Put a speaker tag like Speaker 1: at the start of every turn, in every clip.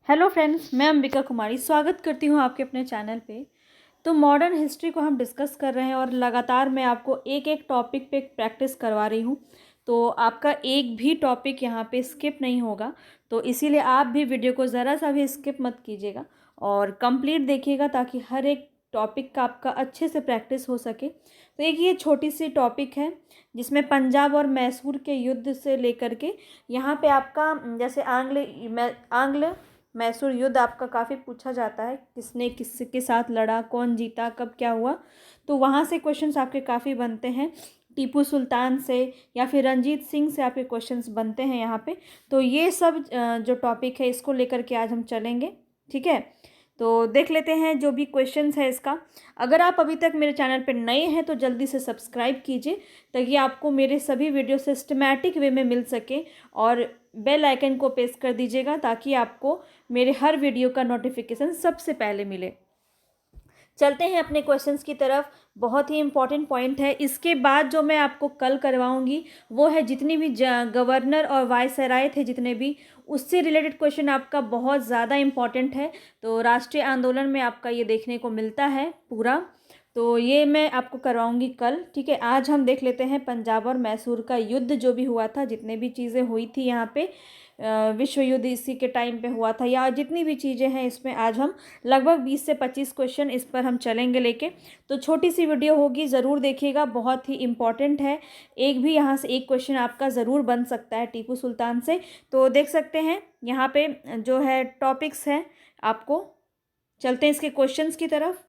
Speaker 1: Hello friends, मैं अंबिका कुमारी स्वागत करती हूँ आपके अपने चैनल पे। तो मॉडर्न हिस्ट्री को हम डिस्कस कर रहे हैं और लगातार मैं आपको एक एक टॉपिक पे प्रैक्टिस करवा रही हूँ। तो आपका एक भी टॉपिक यहाँ पे स्किप नहीं होगा। तो इसीलिए आप भी वीडियो को ज़रा सा भी स्किप मत कीजिएगा और कंप्लीट देखिएगा ताकि हर एक टॉपिक का आपका अच्छे से प्रैक्टिस हो सके। तो एक ये छोटी सी टॉपिक है जिसमें पंजाब और मैसूर के युद्ध से लेकर के यहाँ पे आपका जैसे आंग्ल मैसूर युद्ध आपका काफ़ी पूछा जाता है, किसने किसके साथ लड़ा, कौन जीता, कब क्या हुआ। तो वहाँ से क्वेश्चंस आपके काफ़ी बनते हैं। टीपू सुल्तान से या फिर रंजीत सिंह से आपके क्वेश्चंस बनते हैं यहाँ पे। तो ये सब जो टॉपिक है इसको लेकर के आज हम चलेंगे, ठीक है। तो देख लेते हैं जो भी क्वेश्चंस है इसका। अगर आप अभी तक मेरे चैनल पर नए हैं तो जल्दी से सब्सक्राइब कीजिए ताकि आपको मेरे सभी वीडियो सिस्टमैटिक वे में मिल सके, और बेल आइकन को प्रेस कर दीजिएगा ताकि आपको मेरे हर वीडियो का नोटिफिकेशन सबसे पहले मिले। चलते हैं अपने क्वेश्चंस की तरफ। बहुत ही इंपॉर्टेंट पॉइंट है। इसके बाद जो मैं आपको कल करवाऊंगी वो है जितनी भी गवर्नर और वायसराय थे जितने भी, उससे रिलेटेड क्वेश्चन आपका बहुत ज़्यादा इंपॉर्टेंट है। तो राष्ट्रीय आंदोलन में आपका ये देखने को मिलता है पूरा। तो ये मैं आपको करवाऊंगी कल, ठीक है। आज हम देख लेते हैं पंजाब और मैसूर का युद्ध जो भी हुआ था, जितने भी चीज़ें हुई थी यहाँ पे, विश्व युद्ध इसी के टाइम पे हुआ था, या जितनी भी चीज़ें हैं इसमें आज हम लगभग 20 से 25 क्वेश्चन इस पर हम चलेंगे लेके। तो छोटी सी वीडियो होगी, ज़रूर देखिएगा, बहुत ही इम्पॉर्टेंट है। एक भी यहाँ से एक क्वेश्चन आपका ज़रूर बन सकता है टीपू सुल्तान से। तो देख सकते हैं यहाँ पे जो है टॉपिक्स हैं आपको। चलते हैं इसके क्वेश्चंस की तरफ।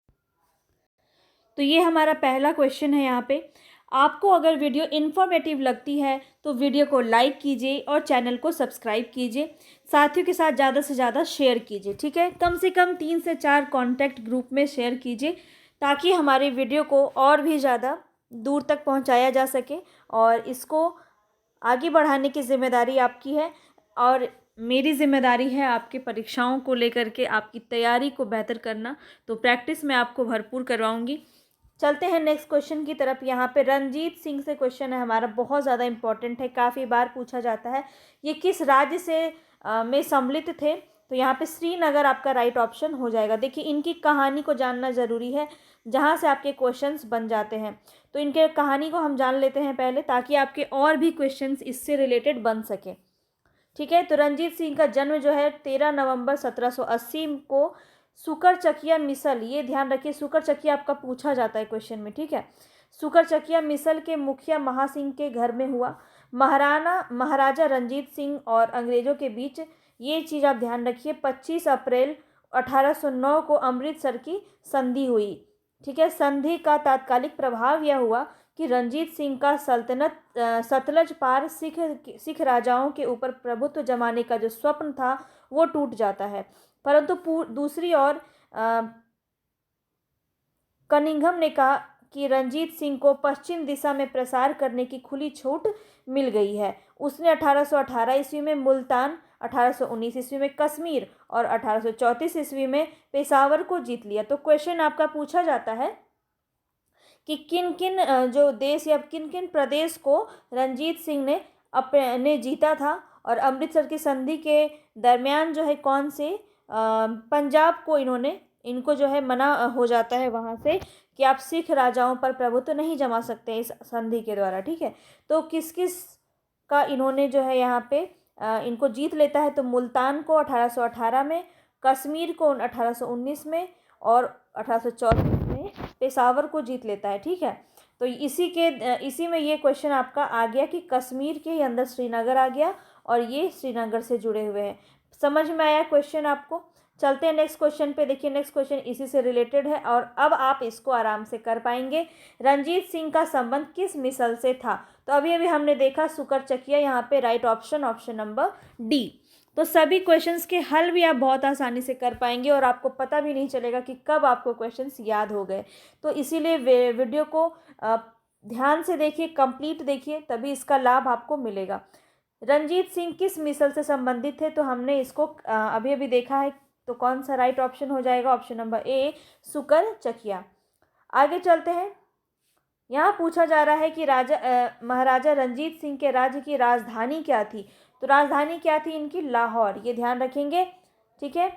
Speaker 1: तो ये हमारा पहला क्वेश्चन है यहाँ पे। आपको अगर वीडियो इन्फॉर्मेटिव लगती है तो वीडियो को लाइक कीजिए और चैनल को सब्सक्राइब कीजिए। साथियों के साथ ज़्यादा से ज़्यादा शेयर कीजिए, ठीक है। कम से कम 3 से 4 कॉन्टैक्ट ग्रुप में शेयर कीजिए ताकि हमारे वीडियो को और भी ज़्यादा दूर तक पहुँचाया जा सके, और इसको आगे बढ़ाने की ज़िम्मेदारी आपकी है और मेरी ज़िम्मेदारी है आपकी परीक्षाओं को लेकर के आपकी तैयारी को बेहतर करना। तो प्रैक्टिस मैं आपको भरपूर करवाऊंगी। चलते हैं नेक्स्ट क्वेश्चन की तरफ। यहाँ पे रंजीत सिंह से क्वेश्चन है हमारा, बहुत ज़्यादा इंपॉर्टेंट है, काफ़ी बार पूछा जाता है। ये किस राज्य से में सम्मिलित थे? तो यहाँ पे श्रीनगर आपका राइट ऑप्शन हो जाएगा। देखिए इनकी कहानी को जानना ज़रूरी है, जहाँ से आपके क्वेश्चंस बन जाते हैं। तो इनके कहानी को हम जान लेते हैं पहले ताकि आपके और भी क्वेश्चंस इससे रिलेटेड बन सके, ठीक है। तो रंजीत सिंह का जन्म जो है 13 नवंबर 1780 को सुकरचकिया मिसल, ये ध्यान रखिए, सुकरचकिया आपका पूछा जाता है क्वेश्चन में, ठीक है। सुकरचकिया मिसल के मुखिया महासिंह के घर में हुआ। महाराजा रंजीत सिंह और अंग्रेजों के बीच, ये चीज़ आप ध्यान रखिए, 25 अप्रैल 1809 को अमृतसर की संधि हुई, ठीक है। संधि का तात्कालिक प्रभाव यह हुआ कि रंजीत सिंह का सतलज पार सिख राजाओं के ऊपर प्रभुत्व जमाने का जो स्वप्न था वो टूट जाता है। परंतु दूसरी ओर कनिंघम ने कहा कि रंजीत सिंह को पश्चिम दिशा में प्रसार करने की खुली छूट मिल गई है। उसने 1818 ईस्वी में मुल्तान, 1819 ईस्वी में कश्मीर और 1834 ईस्वी में पेशावर को जीत लिया। तो क्वेश्चन आपका पूछा जाता है कि किन किन जो देश या किन किन प्रदेश को रंजीत सिंह ने अपने जीता था, और अमृतसर की संधि के दरमियान जो है कौन से पंजाब को इनको जो है मना हो जाता है वहाँ से कि आप सिख राजाओं पर प्रभुत्व नहीं जमा सकते इस संधि के द्वारा, ठीक है। तो किस किस का इन्होंने जो है यहाँ पे इनको जीत लेता है? तो मुल्तान को 1818 में, कश्मीर को 1819 में और 1834 में पेशावर को जीत लेता है, ठीक है। तो इसी में ये क्वेश्चन आपका आ गया कि कश्मीर के ही अंदर श्रीनगर आ गया और ये श्रीनगर से जुड़े हुए हैं। समझ में आया क्वेश्चन आपको? चलते हैं नेक्स्ट क्वेश्चन पे। देखिए नेक्स्ट क्वेश्चन इसी से रिलेटेड है और अब आप इसको आराम से कर पाएंगे। रंजीत सिंह का संबंध किस मिसल से था? तो अभी अभी हमने देखा सुकरचकिया, यहाँ पे राइट ऑप्शन नंबर डी। तो सभी क्वेश्चंस के हल भी आप बहुत आसानी से कर पाएंगे और आपको पता भी नहीं चलेगा कि कब आपको क्वेश्चंस याद हो गए। तो इसीलिए वीडियो को ध्यान से देखिए, कंप्लीट देखिए, तभी इसका लाभ आपको मिलेगा। रंजीत सिंह किस मिसल से संबंधित थे? तो हमने इसको अभी अभी देखा है। तो कौन सा राइट ऑप्शन हो जाएगा? Option number A, Sukerchakia. आगे चलते हैं। यहाँ पूछा जा रहा है कि महाराजा रंजीत सिंह के राज्य की राजधानी क्या थी? तो राजधानी क्या थी इनकी? लाहौर, ये ध्यान रखेंगे। ठीक है,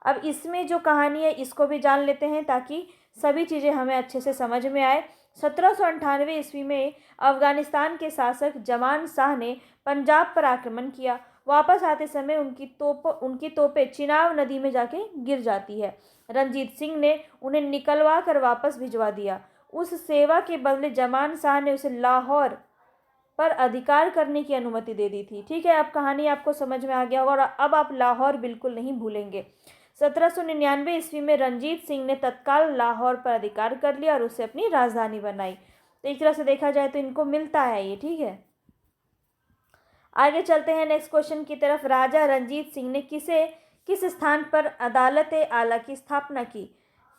Speaker 1: अब इसमें जो कहानी है इसको भी जान लेते हैं ताकि सभी चीज़ें हमें अच्छे से समझ में आए। 1798 ईस्वी में अफगानिस्तान के शासक जमान शाह ने पंजाब पर आक्रमण किया। वापस आते समय उनकी तोपें चिनाब नदी में जाके गिर जाती है। रंजीत सिंह ने उन्हें निकलवा कर वापस भिजवा दिया। उस सेवा के बदले जमान शाह ने उसे लाहौर पर अधिकार करने की अनुमति दे दी थी। ठीक है, अब कहानी आपको समझ में आ गया होगा और अब आप लाहौर बिल्कुल नहीं भूलेंगे। 1799 ईस्वी में रंजीत सिंह ने तत्काल लाहौर पर अधिकार कर लिया और उसे अपनी राजधानी बनाई। तो एक तरह से देखा जाए तो इनको मिलता है ये। ठीक है, आगे चलते हैं नेक्स्ट क्वेश्चन की तरफ। राजा रंजीत सिंह ने किस स्थान पर अदालत आला की स्थापना की?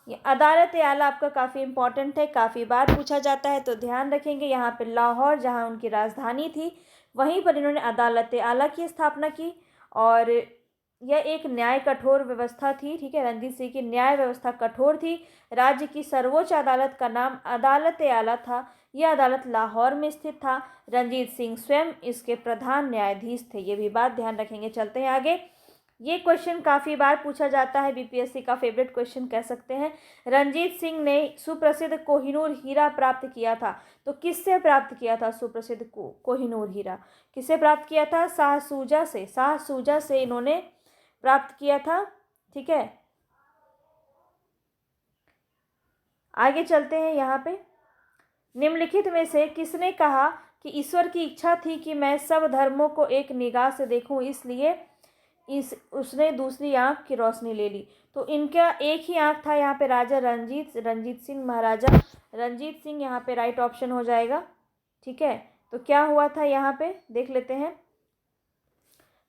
Speaker 1: ये अदालत आला आपका काफ़ी इंपॉर्टेंट है, काफ़ी बार पूछा जाता है, तो ध्यान रखेंगे। यहाँ पे लाहौर जहाँ उनकी राजधानी थी वहीं पर इन्होंने अदालत आला की स्थापना की और यह एक न्याय कठोर व्यवस्था थी। ठीक है, रंजीत सिंह की न्याय व्यवस्था कठोर थी। राज्य की सर्वोच्च अदालत का नाम अदालत आला था। यह अदालत लाहौर में स्थित था। रंजीत सिंह स्वयं इसके प्रधान न्यायाधीश थे। ये भी बात ध्यान रखेंगे। चलते हैं आगे। ये क्वेश्चन काफ़ी बार पूछा जाता है, बीपीएससी का फेवरेट क्वेश्चन कह सकते हैं। रंजीत सिंह ने सुप्रसिद्ध कोहिनूर हीरा प्राप्त किया था, तो किससे प्राप्त किया था सुप्रसिद्ध कोहिनूर हीरा? किससे प्राप्त किया था? शाहसूजा से। शाहसूजा से इन्होंने प्राप्त किया था। ठीक है, आगे चलते हैं। यहाँ पे निम्नलिखित में से किसने कहा कि ईश्वर की इच्छा थी कि मैं सब धर्मों को एक निगाह से देखूं, इसलिए उसने दूसरी आंख की रोशनी ले ली? तो इनका एक ही आंख था यहाँ पे। राजा रंजीत सिंह, महाराजा रंजीत सिंह यहाँ पे राइट ऑप्शन हो जाएगा। ठीक है, तो क्या हुआ था यहाँ पे देख लेते हैं।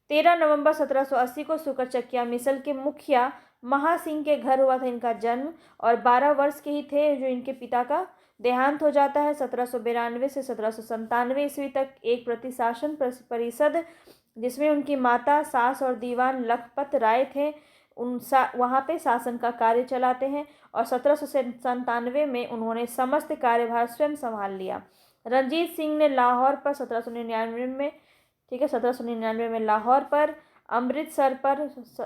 Speaker 1: 13 नवंबर 1780 को सुकरचकिया मिसल के मुखिया महासिंह के घर हुआ था इनका जन्म और 12 वर्ष के ही थे जो इनके पिता का देहांत हो जाता है। 1792 से 1797 ईस्वी तक एक प्रतिशासन परिषद जिसमें उनकी माता, सास और दीवान लखपत राय थे वहाँ पे शासन का कार्य चलाते हैं और 1797 में उन्होंने समस्त कार्यभार स्वयं संभाल लिया। रंजीत सिंह ने लाहौर पर 1799 में, ठीक है, 1799 में लाहौर पर, अमृतसर पर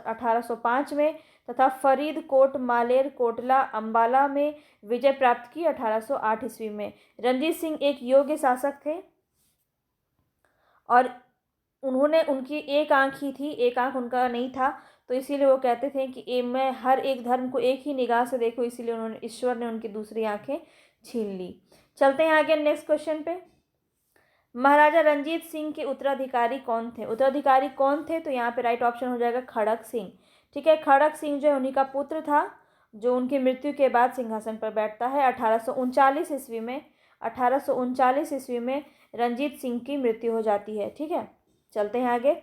Speaker 1: 1805 में तथा फरीदकोट, मालेर कोटला, अम्बाला में विजय प्राप्त की 1808 ईस्वी में। रंजीत सिंह एक योग्य शासक थे और उनकी एक आंख ही थी, एक आंख उनका नहीं था, तो इसीलिए वो कहते थे कि मैं हर एक धर्म को एक ही निगाह से देखूं, इसीलिए ईश्वर ने उनकी दूसरी आंखें छीन ली। चलते हैं आगे नेक्स्ट क्वेश्चन पे। महाराजा रंजीत सिंह के उत्तराधिकारी कौन थे? उत्तराधिकारी कौन थे? तो यहाँ पे राइट ऑप्शन हो जाएगा खड़क सिंह। ठीक है, खड़क सिंह जो है उन्हीं का पुत्र था जो उनकी मृत्यु के बाद सिंहासन पर बैठता है। 1839 ईस्वी में 1839 ईस्वी में रंजीत सिंह की मृत्यु हो जाती है। ठीक है, चलते हैं आगे।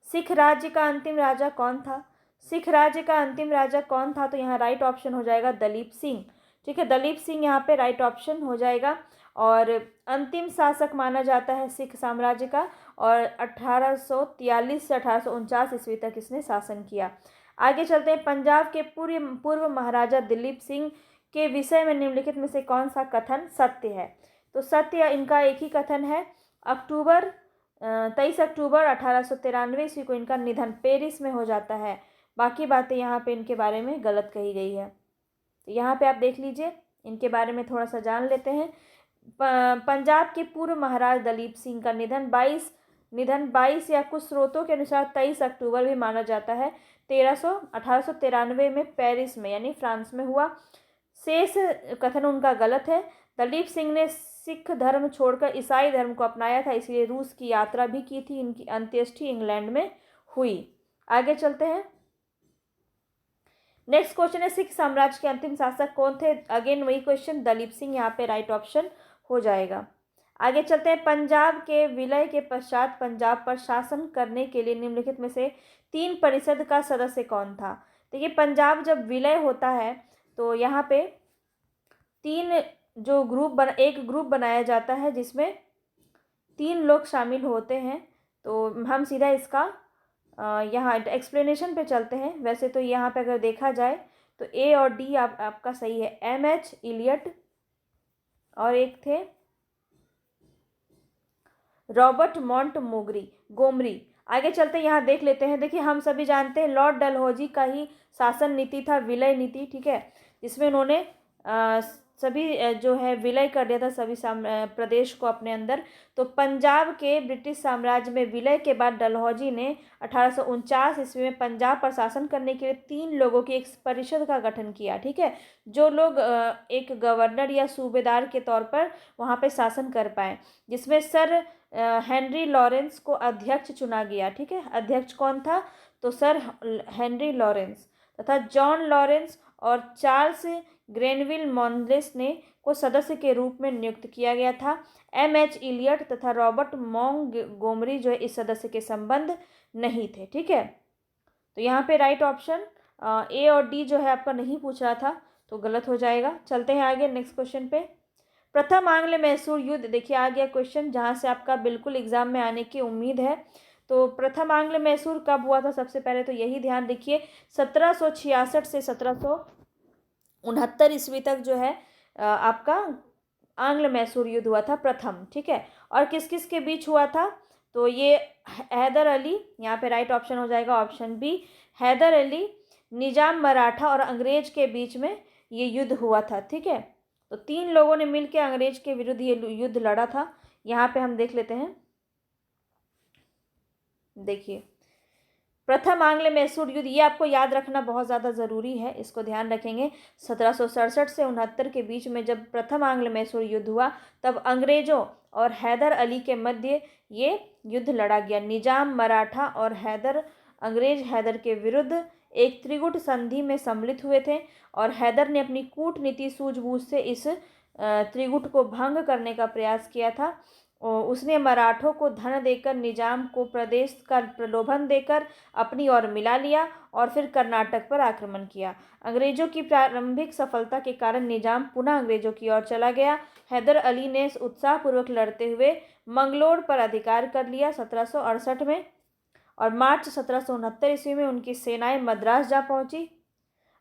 Speaker 1: सिख राज्य का अंतिम राजा कौन था? सिख राज्य का अंतिम राजा कौन था? तो यहाँ राइट ऑप्शन हो जाएगा दलीप सिंह। ठीक है, दलीप सिंह यहाँ पे राइट ऑप्शन हो जाएगा और अंतिम शासक माना जाता है सिख साम्राज्य का और 1843 से 1849 ईस्वी तक इसने शासन किया। आगे चलते हैं। पंजाब के पूर्व महाराजा दिलीप सिंह के विषय में निम्नलिखित में से कौन सा कथन सत्य है? तो सत्य इनका एक ही कथन है। 23 अक्टूबर 1893 ईस्वी को इनका निधन पेरिस में हो जाता है। बाकी बातें यहाँ पे इनके बारे में गलत कही गई है, तो यहाँ पे आप देख लीजिए, इनके बारे में थोड़ा सा जान लेते हैं। पंजाब के पूर्व महाराज दलीप सिंह का निधन 22 या कुछ स्रोतों के अनुसार 23 अक्टूबर भी माना जाता है। 1893 में पेरिस में यानी फ्रांस में हुआ। शेष कथन उनका गलत है। दलीप सिंह ने सिख धर्म छोड़कर ईसाई धर्म को अपनाया था, इसलिए रूस की यात्रा भी की थी। इनकी अंत्येष्टि इंग्लैंड में हुई। आगे चलते हैं। नेक्स्ट क्वेश्चन है सिख साम्राज्य के अंतिम शासक कौन थे? अगेन वही क्वेश्चन, दलीप सिंह यहाँ पे राइट ऑप्शन हो जाएगा। आगे चलते हैं। पंजाब के विलय के पश्चात पंजाब पर शासन करने के लिए निम्नलिखित में से 3 परिषद का सदस्य कौन था? देखिए, पंजाब जब विलय होता है तो यहाँ पे एक ग्रुप बनाया जाता है जिसमें 3 लोग शामिल होते हैं। तो हम सीधा इसका यहाँ एक्सप्लेनेशन पे चलते हैं। वैसे तो यहाँ पे अगर देखा जाए तो ए और डी आपका सही है। एमएच इलियट और एक थे रॉबर्ट गोमरी। आगे चलते यहाँ देख लेते हैं। देखिए, हम सभी जानते हैं लॉर्ड डलहौजी का ही शासन नीति था विलय नीति, ठीक है, जिसमें उन्होंने सभी जो है विलय कर दिया था सभी प्रदेश को अपने अंदर। तो पंजाब के ब्रिटिश साम्राज्य में विलय के बाद डलहौजी ने 1849 ईस्वी में पंजाब पर शासन करने के लिए 3 लोगों की एक परिषद का गठन किया, ठीक है, जो लोग एक गवर्नर या सूबेदार के तौर पर वहाँ पे शासन कर पाए, जिसमें सर हेनरी लॉरेंस को अध्यक्ष चुना गया, ठीक है। अध्यक्ष कौन था? तो सर हेनरी लॉरेंस तथा जॉन लॉरेंस और चार्ल्स ग्रेनविल मॉन्लेस ने को सदस्य के रूप में नियुक्त किया गया था। एमएच इलियट तथा रॉबर्ट मोंटगोमरी जो है इस सदस्य के संबंध नहीं थे, ठीक है। तो यहाँ पे राइट ऑप्शन ए और डी जो है आपका नहीं पूछ रहा था, तो गलत हो जाएगा। चलते हैं आगे नेक्स्ट क्वेश्चन पे। प्रथम आंग्ल मैसूर युद्ध, देखिए आ गया क्वेश्चन जहाँ से आपका बिल्कुल एग्जाम में आने की उम्मीद है। तो प्रथम आंग्ल मैसूर कब हुआ था? सबसे पहले तो यही ध्यान रखिए 1766 से 1769 ईस्वी तक जो है आपका आंग्ल मैसूर युद्ध हुआ था प्रथम, ठीक है। और किस किस के बीच हुआ था? तो ये हैदर अली, यहाँ पे राइट ऑप्शन हो जाएगा ऑप्शन बी, हैदर अली, निजाम मराठा और अंग्रेज के बीच में ये युद्ध हुआ था, ठीक है। तो 3 लोगों ने मिलकर अंग्रेज के विरुद्ध ये युद्ध लड़ा था। यहाँ पे हम देख लेते हैं। देखिए, प्रथम आंग्ल मैसूर युद्ध, ये आपको याद रखना बहुत ज़्यादा ज़रूरी है, इसको ध्यान रखेंगे। 1767 से 69 के बीच में जब प्रथम आंग्ल मैसूर युद्ध हुआ, तब अंग्रेज़ों और हैदर अली के मध्य ये युद्ध लड़ा गया। निजाम मराठा और अंग्रेज हैदर के विरुद्ध एक त्रिगुट संधि में सम्मिलित हुए थे और हैदर ने अपनी कूटनीति सूझबूझ से इस त्रिगुट को भंग करने का प्रयास किया था। उसने मराठों को धन देकर निजाम को प्रदेश का प्रलोभन देकर अपनी ओर मिला लिया और फिर कर्नाटक पर आक्रमण किया। अंग्रेजों की प्रारंभिक सफलता के कारण निजाम पुनः अंग्रेजों की ओर चला गया। हैदर अली ने उत्साहपूर्वक लड़ते हुए मंगलोर पर अधिकार कर लिया 1768 में, और मार्च 1769 ईस्वी में उनकी सेनाएं मद्रास जा पहुंची।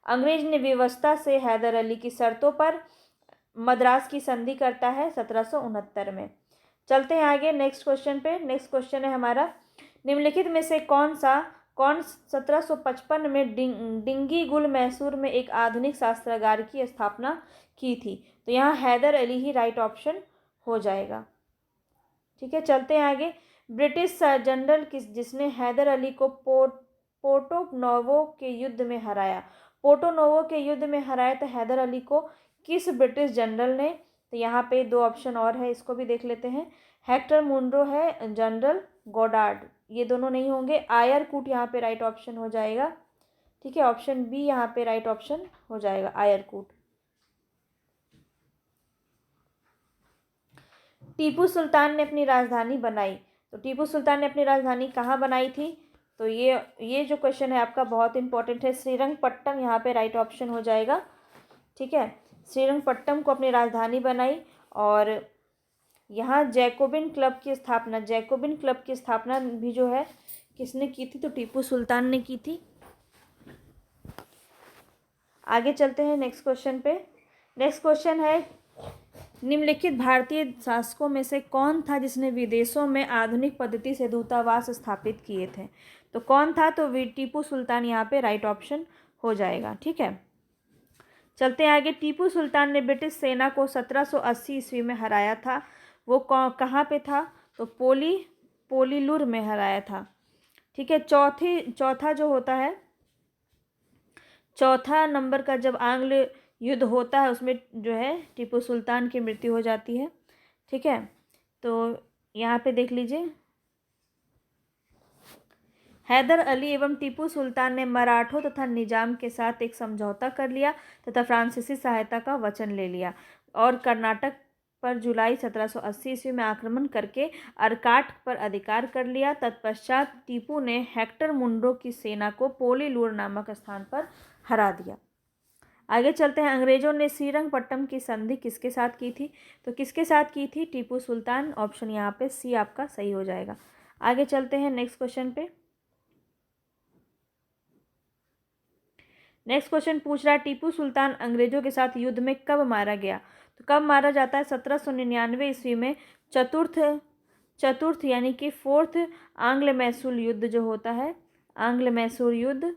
Speaker 1: अंग्रेज ने विवशता से हैदर अली की शर्तों पर मद्रास की संधि करता है 1769 में। चलते हैं आगे नेक्स्ट क्वेश्चन पे। नेक्स्ट क्वेश्चन है हमारा, निम्नलिखित में से कौन 1755 में डिंगीगुल मैसूर में एक आधुनिक शस्त्रागार की स्थापना की थी? तो यहाँ हैदर अली ही राइट ऑप्शन हो जाएगा, ठीक है। चलते हैं आगे। ब्रिटिश जनरल जिसने हैदर अली को पोर्टो नोवो के युद्ध में हराया? पोर्टो नोवो के युद्ध में हराया तो हैदर अली को किस ब्रिटिश जनरल ने? तो यहाँ पे 2 ऑप्शन और है, इसको भी देख लेते हैं। हेक्टर मुनरो है, जनरल गोडार्ड, ये दोनों नहीं होंगे। आयर कूट यहाँ पे राइट ऑप्शन हो जाएगा, ठीक है। ऑप्शन बी यहाँ पे राइट ऑप्शन हो जाएगा, आयर कूट। टीपू सुल्तान ने अपनी राजधानी बनाई, तो टीपू सुल्तान ने अपनी राजधानी कहाँ बनाई थी? तो ये जो क्वेश्चन है आपका बहुत इंपॉर्टेंट है। श्रीरंगपट्टम यहाँ पे राइट ऑप्शन हो जाएगा, ठीक है। श्रीरंगपट्टम को अपनी राजधानी बनाई। और यहाँ जैकोबिन क्लब की स्थापना भी जो है किसने की थी? तो टीपू सुल्तान ने की थी। आगे चलते हैं नेक्स्ट क्वेश्चन पे। नेक्स्ट क्वेश्चन है, निम्नलिखित भारतीय शासकों में से कौन था जिसने विदेशों में आधुनिक पद्धति से दूतावास स्थापित किए थे? तो कौन था? तो टीपू सुल्तान यहाँ पे राइट ऑप्शन हो जाएगा, ठीक है। चलते हैं आगे। टीपू सुल्तान ने ब्रिटिश सेना को 1780 ईस्वी में हराया था, वो कहाँ पे था? तो पोलीलुर में हराया था, ठीक है। चौथा जो होता है, चौथा नंबर का जब आंग्ल युद्ध होता है उसमें जो है टीपू सुल्तान की मृत्यु हो जाती है, ठीक है। तो यहाँ पे देख लीजिए, हैदर अली एवं टीपू सुल्तान ने मराठों तथा निजाम के साथ एक समझौता कर लिया तथा फ्रांसीसी सहायता का वचन ले लिया और कर्नाटक पर जुलाई 1780 ईस्वी में आक्रमण करके अरकाट पर अधिकार कर लिया। तत्पश्चात टीपू ने हेक्टर मुंडो की सेना को पोलीलुर नामक स्थान पर हरा दिया। आगे चलते हैं। अंग्रेजों ने श्रीरंगपट्टम की संधि किसके साथ की थी? तो किसके साथ की थी? टीपू सुल्तान। ऑप्शन यहाँ पे सी आपका सही हो जाएगा। आगे चलते हैं नेक्स्ट क्वेश्चन पे। नेक्स्ट क्वेश्चन पूछ रहा है, टीपू सुल्तान अंग्रेजों के साथ युद्ध में कब मारा गया? तो कब मारा जाता है? 1799 ईस्वी में चतुर्थ यानी कि फोर्थ आंग्ल मैसूर युद्ध जो होता है, आंग्ल मैसूर युद्ध,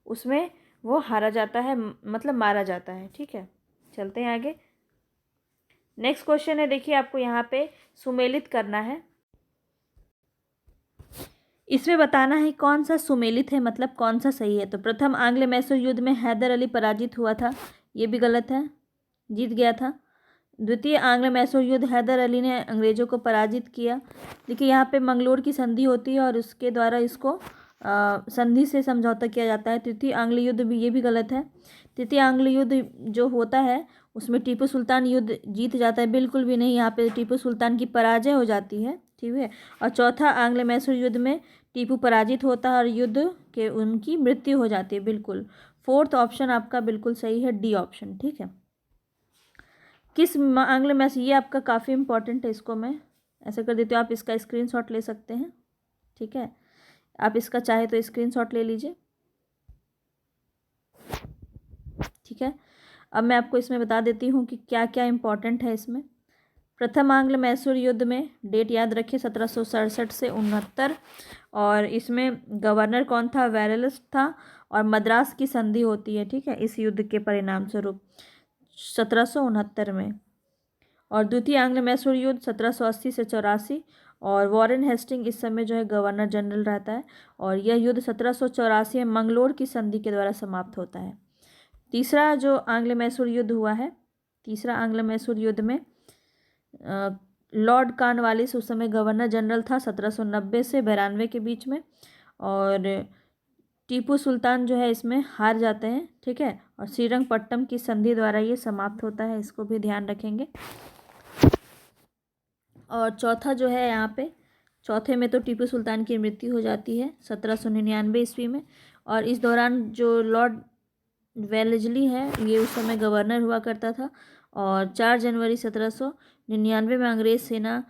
Speaker 1: उसमें वो हारा जाता है, मतलब मारा जाता है। ठीक है, चलते हैं आगे। नेक्स्ट क्वेश्चन है, देखिए आपको यहाँ पे सुमेलित करना है। इसमें बताना है कौन सा सुमेलित है, मतलब कौन सा सही है। तो प्रथम आंग्ल मैसूर युद्ध में हैदर अली पराजित हुआ था, ये भी गलत है, जीत गया था। द्वितीय आंग्ल मैसूर युद्ध, हैदर अली ने अंग्रेजों को पराजित किया। देखिए यहाँ पे मंगलोर की संधि होती है और उसके द्वारा इसको संधि से समझौता किया जाता है। तृतीय आंग्ल युद्ध भी, ये भी गलत है। तृतीय आंग्ल युद्ध जो होता है उसमें टीपू सुल्तान युद्ध जीत जाता है, बिल्कुल भी नहीं, यहाँ पे टीपू सुल्तान की पराजय हो जाती है। ठीक है, और चौथा आंग्ल मैसूर युद्ध में टीपू पराजित होता है और युद्ध के उनकी मृत्यु हो जाती है, बिल्कुल। फोर्थ ऑप्शन आपका बिल्कुल सही है, डी ऑप्शन। ठीक है, किस आंग्ल मैसूर, ये आपका काफ़ी इंपॉर्टेंट है, इसको मैं ऐसा कर देती हूँ, आप इसका स्क्रीनशॉट ले सकते हैं। ठीक है, आप इसका चाहे तो स्क्रीनशॉट ले लीजिए। ठीक है, अब मैं आपको इसमें बता देती हूँ कि क्या क्या इंपॉर्टेंट है इसमें। प्रथम आंग्ल मैसूर युद्ध में डेट याद रखिए 1767 से 69, और इसमें गवर्नर कौन था, वेरेलस था, और मद्रास की संधि होती है। ठीक है, इस युद्ध के परिणाम स्वरूप 1769 में। और द्वितीय आंग्ल मैसूर युद्ध 1780 से 84, और वॉरेन हेस्टिंग इस समय जो है गवर्नर जनरल रहता है, और यह युद्ध 1784 में मंगलोर की संधि के द्वारा समाप्त होता है। तीसरा जो आंग्ल मैसूर युद्ध हुआ है, तीसरा आंग्ल मैसूर युद्ध में लॉर्ड कॉर्नवालिस उस समय गवर्नर जनरल था 1790 से 92 के बीच में, और टीपू सुल्तान जो है इसमें हार जाते हैं। ठीक है, और श्रीरंगपट्टम की संधि द्वारा ये समाप्त होता है, इसको भी ध्यान रखेंगे। और चौथा जो है यहाँ पे, चौथे में तो टीपू सुल्तान की मृत्यु हो जाती है 1799 ईस्वी में, और इस दौरान जो लॉर्ड वेलेस्ली है ये उस समय गवर्नर हुआ करता था, और 4 जनवरी 1799 में अंग्रेज सेना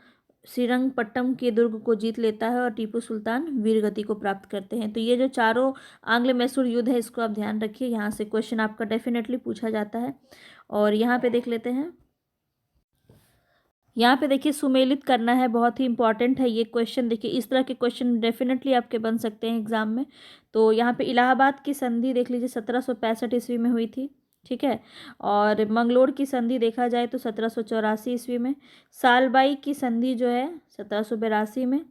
Speaker 1: श्रीरंगपट्टम के दुर्ग को जीत लेता है और टीपू सुल्तान वीरगति को प्राप्त करते हैं। तो ये जो चारों आंग्ल मैसूर युद्ध है इसको आप ध्यान रखिए, यहाँ से क्वेश्चन आपका डेफिनेटली पूछा जाता है। और यहाँ पे देख लेते हैं, यहाँ पे देखिए सुमेलित करना है, बहुत ही इंपॉर्टेंट है ये क्वेश्चन। देखिए इस तरह के क्वेश्चन डेफिनेटली आपके बन सकते हैं एग्जाम में। तो यहाँ पे इलाहाबाद की संधि देख लीजिए 1765 ईस्वी में हुई थी। ठीक है, और मंगलोर की संधि देखा जाए तो 1784 ईस्वी में, सालबाई की संधि जो है 1782 में,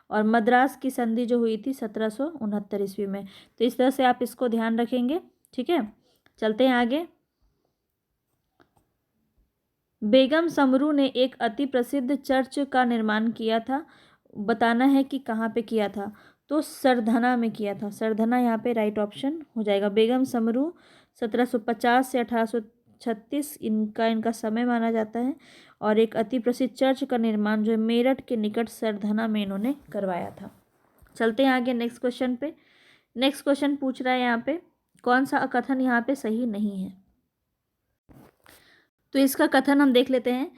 Speaker 1: और मद्रास की संधि जो हुई थी 1769 ईस्वी में। तो इस तरह से आप इसको ध्यान रखेंगे। ठीक है, चलते हैं आगे। बेगम समरू ने एक अति प्रसिद्ध चर्च का निर्माण किया था, बताना है कि कहाँ पे किया था। तो सरधना में किया था, सरधना यहाँ पे राइट ऑप्शन हो जाएगा। बेगम समरू 1750 से 1836 इनका समय माना जाता है, और एक अति प्रसिद्ध चर्च का निर्माण जो है मेरठ के निकट सरधना में इन्होंने करवाया था। चलते हैं आगे नेक्स्ट क्वेश्चन पे। नेक्स्ट क्वेश्चन पूछ रहा है यहाँ पे कौन सा कथन यहाँ पे सही नहीं है। तो इसका कथन हम देख लेते हैं।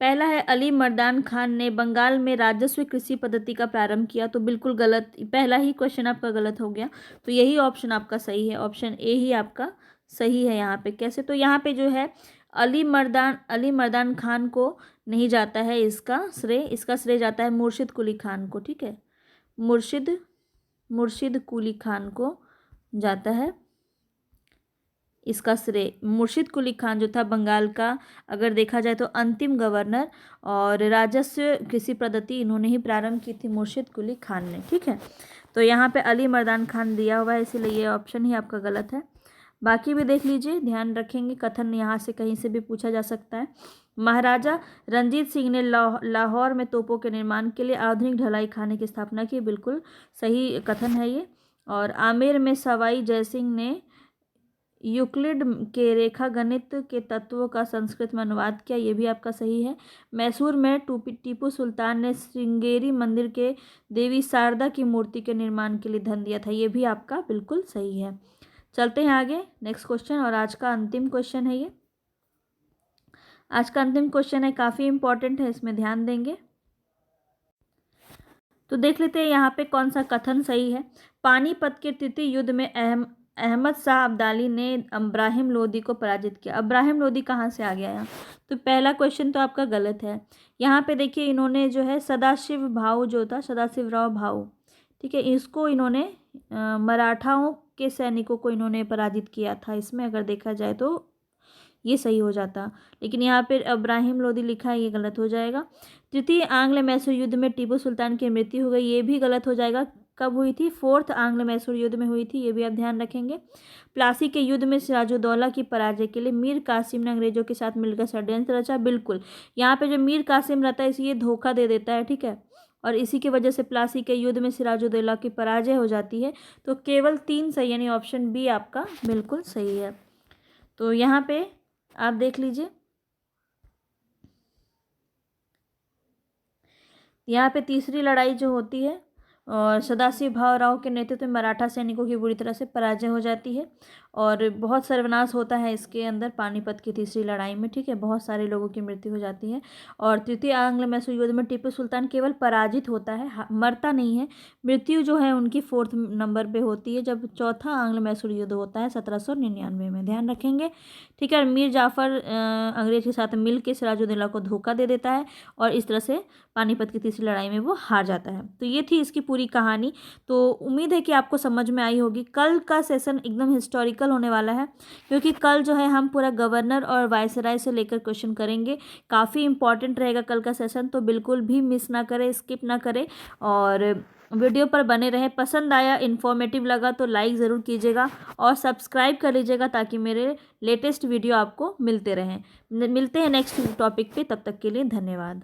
Speaker 1: पहला है, अली मर्दान खान ने बंगाल में राजस्व कृषि पद्धति का प्रारंभ किया। तो बिल्कुल गलत, पहला ही क्वेश्चन आपका गलत हो गया। तो यही ऑप्शन आपका सही है, ऑप्शन ए ही आपका सही है यहाँ पे। कैसे, तो यहाँ पे जो है अली मर्दान खान को नहीं जाता है इसका श्रेय जाता है मुर्शिद कुली खान को। ठीक है, मुर्शिद कुली खान को जाता है इसका श्रेय। मुर्शिद कुली खान जो था बंगाल का, अगर देखा जाए तो अंतिम गवर्नर, और राजस्व कृषि पद्धति इन्होंने ही प्रारंभ की थी, मुर्शिद कुली खान ने। ठीक है, तो यहाँ पे अली मर्दान खान दिया हुआ है, इसीलिए ये ऑप्शन ही आपका गलत है। बाकी भी देख लीजिए, ध्यान रखेंगे, कथन यहाँ से कहीं से भी पूछा जा सकता है। महाराजा रंजीत सिंह ने लाहौर में तोपों के निर्माण के लिए आधुनिक ढलाई खाने की स्थापना की, बिल्कुल सही कथन है ये। और आमेर में सवाई जयसिंह ने यूक्लिड के रेखा गणित के तत्वों का संस्कृत में अनुवाद किया, ये भी आपका सही है। मैसूर में टीपू सुल्तान ने श्रृंगेरी मंदिर के देवी शारदा की मूर्ति के निर्माण के लिए धन दिया था, ये भी आपका बिल्कुल सही है। चलते हैं आगे नेक्स्ट क्वेश्चन, और आज का अंतिम क्वेश्चन है ये। आज का अंतिम क्वेश्चन है, काफ़ी इंपॉर्टेंट है, इसमें ध्यान देंगे। तो देख लेते हैं यहाँ पे कौन सा कथन सही है। पानीपत के तृतीय युद्ध में अहमद शाह अब्दाली ने इब्राहिम लोदी को पराजित किया। इब्राहिम लोदी कहाँ से आ गया यहाँ? तो पहला क्वेश्चन तो आपका गलत है। यहाँ पे देखिए इन्होंने जो है सदाशिव भाऊ जो था, सदाशिवराव भाऊ, ठीक है, इसको इन्होंने मराठाओं के सैनिकों को इन्होंने पराजित किया था। इसमें अगर देखा जाए तो ये सही हो जाता, लेकिन यहाँ पे इब्राहिम लोदी लिखा है, ये गलत हो जाएगा। तृतीय आंग्ल मैसूर युद्ध में टीपू सुल्तान की मृत्यु हो गई, ये भी गलत हो जाएगा। कब हुई थी? फोर्थ आंग्ल मैसूर युद्ध में हुई थी, ये भी आप ध्यान रखेंगे। प्लासी के युद्ध में सिराजुद्दौला की पराजय के लिए मीर कासिम ने अंग्रेजों के साथ मिलकर षड्यंत्र रचा। बिल्कुल, यहाँ पे जो मीर कासिम रहता है इसे ये धोखा दे देता है, ठीक है, और इसी की वजह से प्लासी के युद्ध में सिराजुद्दौला की पराजय हो जाती है। तो केवल 3 सही, यानी ऑप्शन बी आपका बिल्कुल सही है। तो यहाँ पे आप देख लीजिए, यहाँ पे तीसरी लड़ाई जो होती है और सदाशिव भावराव के नेतृत्व में मराठा सैनिकों की बुरी तरह से पराजय हो जाती है और बहुत सर्वनाश होता है इसके अंदर पानीपत की तीसरी लड़ाई में, ठीक है, बहुत सारे लोगों की मृत्यु हो जाती है। और तृतीय आंग्ल मैसूर युद्ध में टीपू सुल्तान केवल पराजित होता है, मरता नहीं है। मृत्यु जो है उनकी 4th नंबर पे होती है जब चौथा आंग्ल मैसूर युद्ध होता है 1799 में, ध्यान रखेंगे, ठीक है। और मीर जाफ़र अंग्रेज के साथ मिल के सिराजुद्दौला को धोखा दे देता है और इस तरह से पानीपत की तीसरी लड़ाई में वो हार जाता है। तो ये थी इसकी पूरी कहानी। तो उम्मीद है कि आपको समझ में आई होगी। कल का सेशन एकदम हिस्टोरिकल होने वाला है, क्योंकि कल जो है हम पूरा गवर्नर और वायसराय से लेकर क्वेश्चन करेंगे। काफ़ी इंपॉर्टेंट रहेगा कल का सेशन, तो बिल्कुल भी मिस ना करें, स्किप ना करें और वीडियो पर बने रहें। पसंद आया, इन्फॉर्मेटिव लगा तो लाइक ज़रूर कीजिएगा और सब्सक्राइब कर लीजिएगा ताकि मेरे लेटेस्ट वीडियो आपको मिलते रहें। मिलते हैं नेक्स्ट टॉपिक पे, तब तक के लिए धन्यवाद।